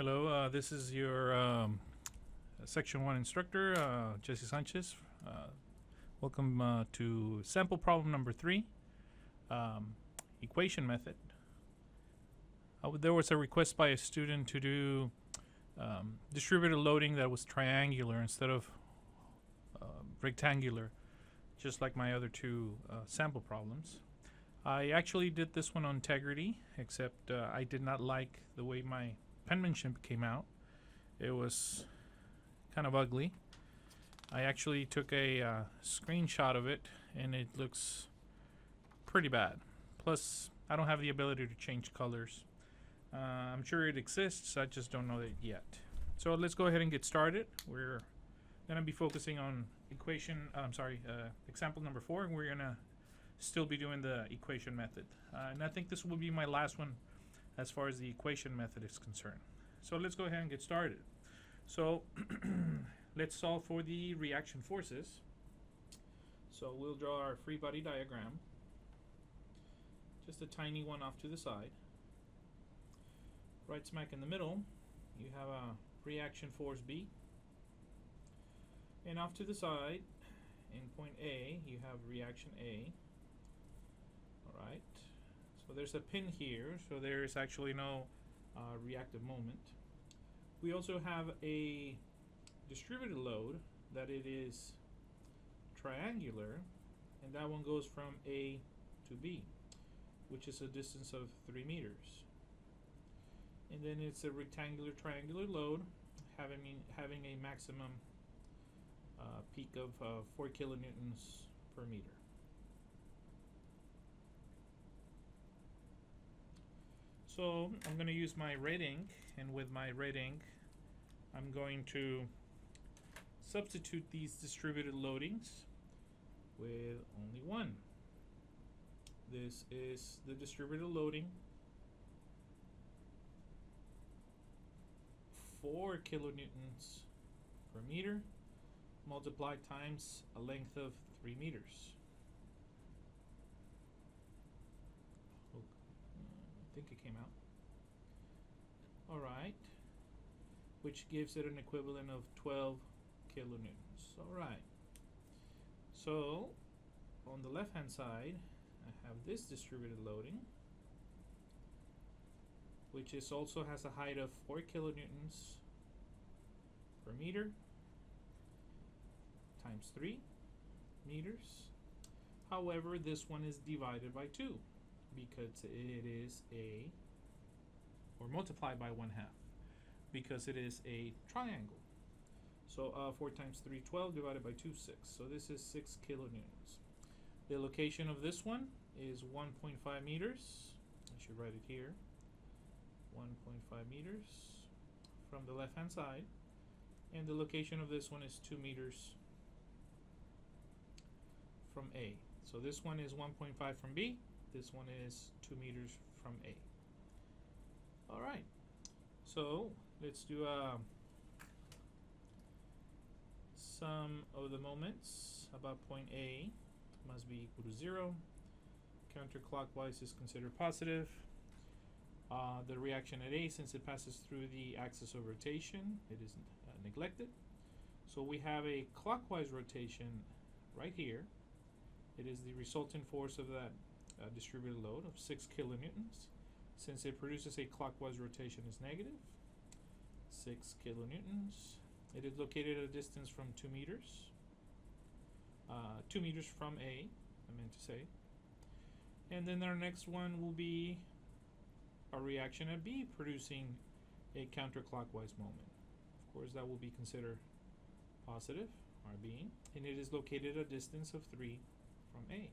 Hello, this is your Section 1 instructor, Jesse Sanchez. Welcome to sample problem number 3, equation method. There was a request by a student to do distributed loading that was triangular instead of rectangular, just like my other two sample problems. I actually did this one on integrity, except I did not like the way my penmanship came out. It was kind of ugly. I actually took a screenshot of it, and it looks pretty bad. Plus, I don't have the ability to change colors. I'm sure it exists, I just don't know it yet. So let's go ahead and get started. We're going to be focusing on example number 4, and we're going to still be doing the equation method. And I think this will be my last one as far as the equation method is concerned. So let's go ahead and get started. So let's solve for the reaction forces. So we'll draw our free body diagram. Just a tiny one off to the side. Right smack in the middle, you have a reaction force B. And off to the side, in point A, you have reaction A. Alright. So there's a pin here, so there is actually no reactive moment. We also have a distributed load that it is triangular, and that one goes from A to B, which is a distance of 3 meters. And then it's a rectangular triangular load having a maximum peak of 4 kilonewtons per meter. So I'm going to use my red ink, and with my red ink I'm going to substitute these distributed loadings with only one. This is the distributed loading, 4 kilonewtons per meter multiplied times a length of 3 meters. I think it came out. Alright. Which gives it an equivalent of 12 kilonewtons. Alright. So, on the left hand side, I have this distributed loading, which is also has a height of 4 kilonewtons per meter times 3 meters. However, this one is divided by 2 because it is or multiplied by 1/2 because it is a triangle. So 4 times 3, 12, divided by 2, 6. So this is 6 kilonewtons. The location of this one is 1.5 meters. I should write it here. 1.5 meters from the left hand side, and the location of this one is 2 meters from A. So this one is 1.5 from B, this one is 2 meters from A. Alright, so let's do sum of the moments about point A must be equal to 0. Counterclockwise is considered positive. The reaction at A, since it passes through the axis of rotation, it is neglected. So we have a clockwise rotation right here. It is the resultant force of that distributed load of 6 kilonewtons. Since it produces a clockwise rotation is negative, 6 kilonewtons. It is located at a distance from 2 meters. 2 meters from A, I meant to say. And then our next one will be a reaction at B producing a counterclockwise moment. Of course, that will be considered positive, RB, and it is located at a distance of 3 from A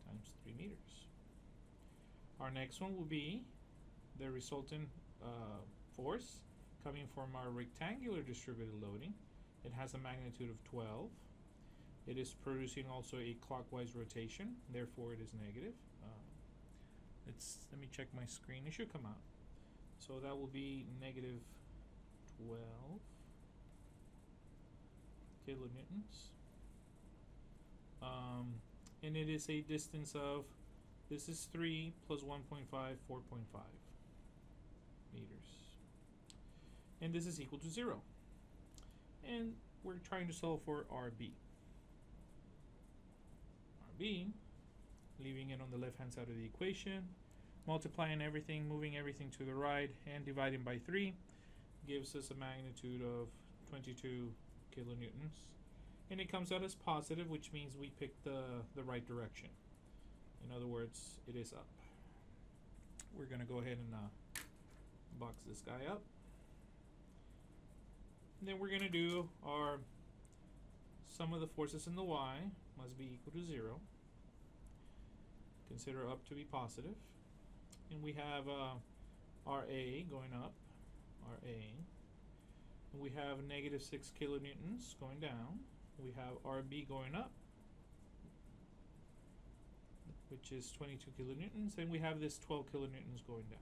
times 3 meters. Our next one will be the resultant force coming from our rectangular distributed loading. It has a magnitude of 12. It is producing also a clockwise rotation, therefore it is negative. Let me check my screen. It should come out. So that will be negative 12 kilonewtons. And it is a distance of, this is 3 plus 1.5, 4.5 meters. and this is equal to 0. And we're trying to solve for RB. RB, leaving it on the left-hand side of the equation, multiplying everything, moving everything to the right, and dividing by 3 gives us a magnitude of 22 kilonewtons. And it comes out as positive, which means we picked the right direction. In other words, it is up. We're going to go ahead and box this guy up. And then we're going to do our sum of the forces in the y must be equal to 0. Consider up to be positive. And we have RA going up, RA. And we have negative 6 kilonewtons going down. We have RB going up, which is 22 kilonewtons. And we have this 12 kilonewtons going down.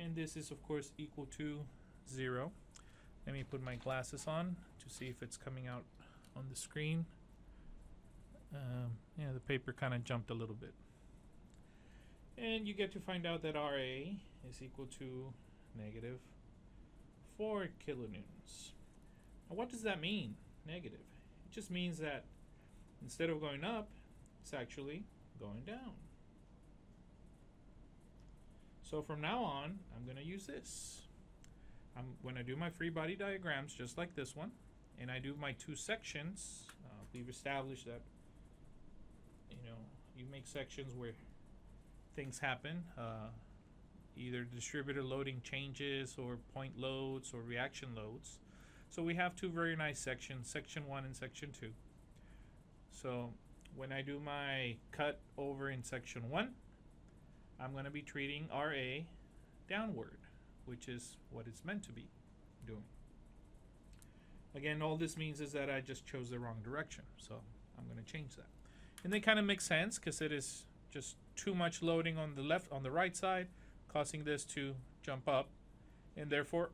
And this is, of course, equal to 0. Let me put my glasses on to see if it's coming out on the screen. Yeah, the paper kind of jumped a little bit. And you get to find out that RA is equal to negative 4 kilonewtons. Now what does that mean, negative? It just means that instead of going up, it's actually going down. So from now on, I'm going to use this. When I do my free body diagrams, just like this one, and I do my 2 sections, we've established that, you make sections where things happen, either distributed loading changes or point loads or reaction loads. So we have 2 very nice sections, section 1 and section 2. So when I do my cut over in section 1, I'm going to be treating RA downward, which is what it's meant to be doing. Again, all this means is that I just chose the wrong direction, so I'm going to change that. And they kind of make sense because it is just too much loading on the right side, causing this to jump up, and therefore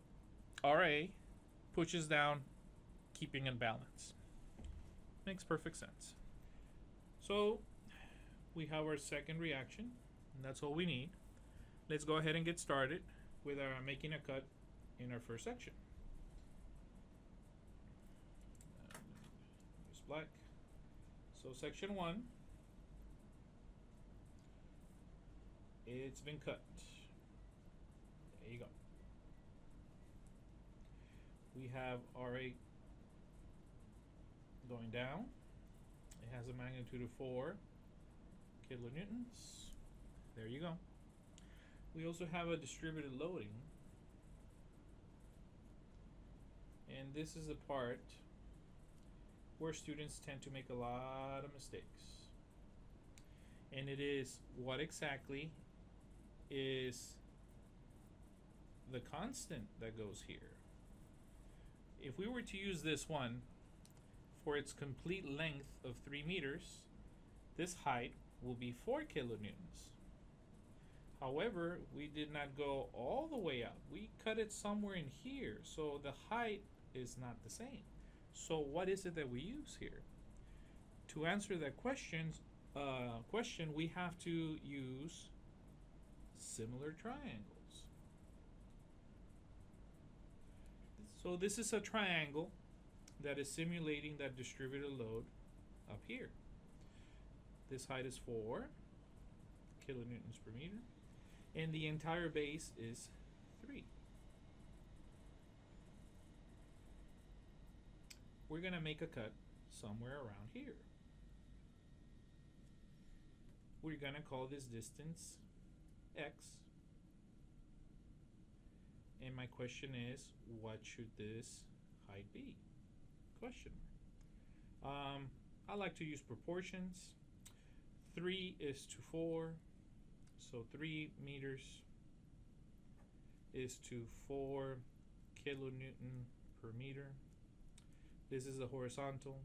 RA pushes down, keeping in balance. Makes perfect sense. So we have our second reaction, and that's all we need. Let's go ahead and get started with our making a cut in our first section. Use black. So section 1, it's been cut. There you go. We have RA going down. It has a magnitude of 4 kilonewtons. There you go. We also have a distributed loading. And this is the part where students tend to make a lot of mistakes. And it is what exactly is the constant that goes here. If we were to use this one for its complete length of 3 meters, this height will be 4 kilonewtons. However, we did not go all the way up. We cut it somewhere in here, so the height is not the same. So what is it that we use here? To answer that question, we have to use similar triangles. So this is a triangle that is simulating that distributed load up here. This height is 4 kilonewtons per meter, and the entire base is 3. We're going to make a cut somewhere around here. We're going to call this distance X. And my question is, what should this height be? Question mark. I like to use proportions. 3 is to 4. So 3 meters is to 4 kilonewton per meter. This is the horizontal,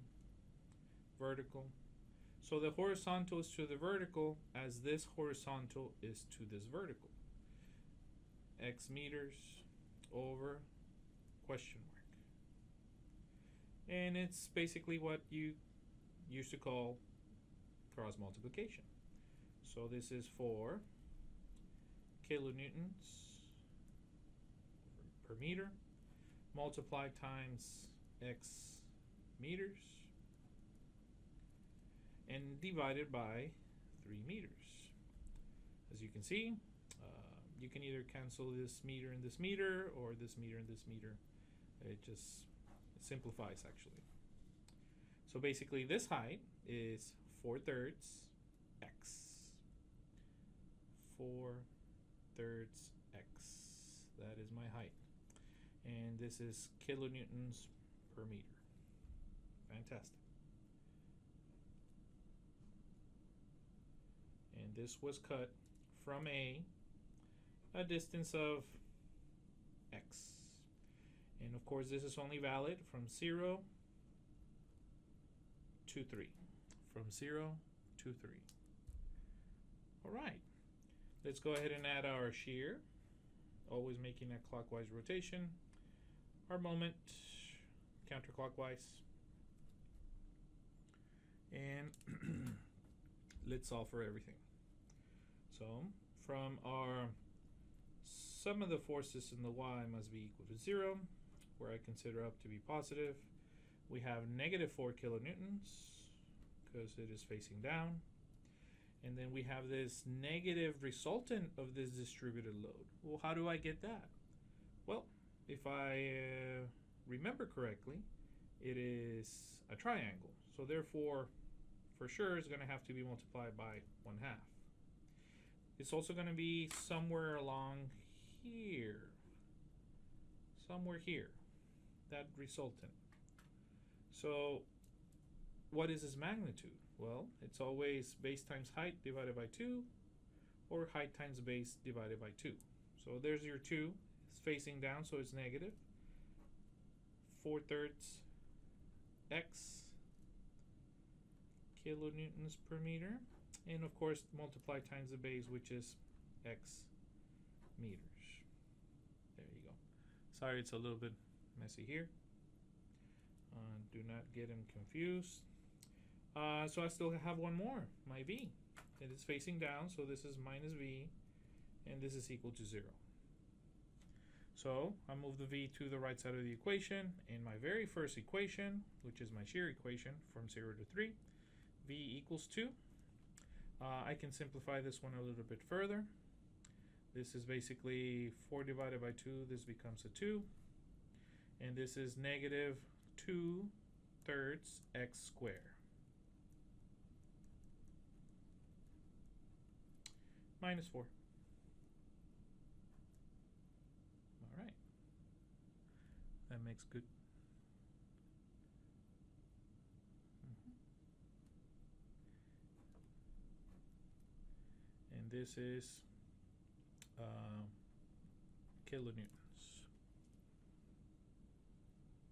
vertical. So the horizontal is to the vertical as this horizontal is to this vertical. X meters over question mark. And it's basically what you used to call cross multiplication. So this is 4 kilonewtons over per meter, multiply times x meters, and divided by 3 meters. As you can see, you can either cancel this meter and this meter, or this meter and this meter. It simplifies actually. So basically this height is 4/3 x. 4/3 x. That is my height. And this is kilonewtons per meter. Fantastic. And this was cut from a distance of x. And of course this is only valid from 0 to 3. From 0 to 3. Alright. Let's go ahead and add our shear. Always making a clockwise rotation. Our moment counterclockwise. And let's solve for everything. So from our sum of the forces in the y must be equal to 0, where I consider up to be positive. We have -4 kilonewtons because it is facing down. And then we have this negative resultant of this distributed load. Well, how do I get that? Well, if I remember correctly, it is a triangle. So therefore, for sure, it's going to have to be multiplied by 1/2. It's also going to be somewhere along here. Somewhere here. That resultant. So what is its magnitude? Well, it's always base times height divided by 2, or height times base divided by 2. So there's your 2. It's facing down, so it's negative. 4/3 x kilonewtons per meter. And of course, multiply times the base, which is x meters. There you go. Sorry, it's a little bit messy here. Do not get them confused. So I still have one more, my v. It is facing down, so this is minus v, and this is equal to 0. So I move the v to the right side of the equation. In my very first equation, which is my shear equation from 0 to 3, v equals 2. I can simplify this one a little bit further. This is basically 4 divided by 2. This becomes a 2. And this is -2/3 x squared. -4. Alright. That makes good. And this is kilonewtons.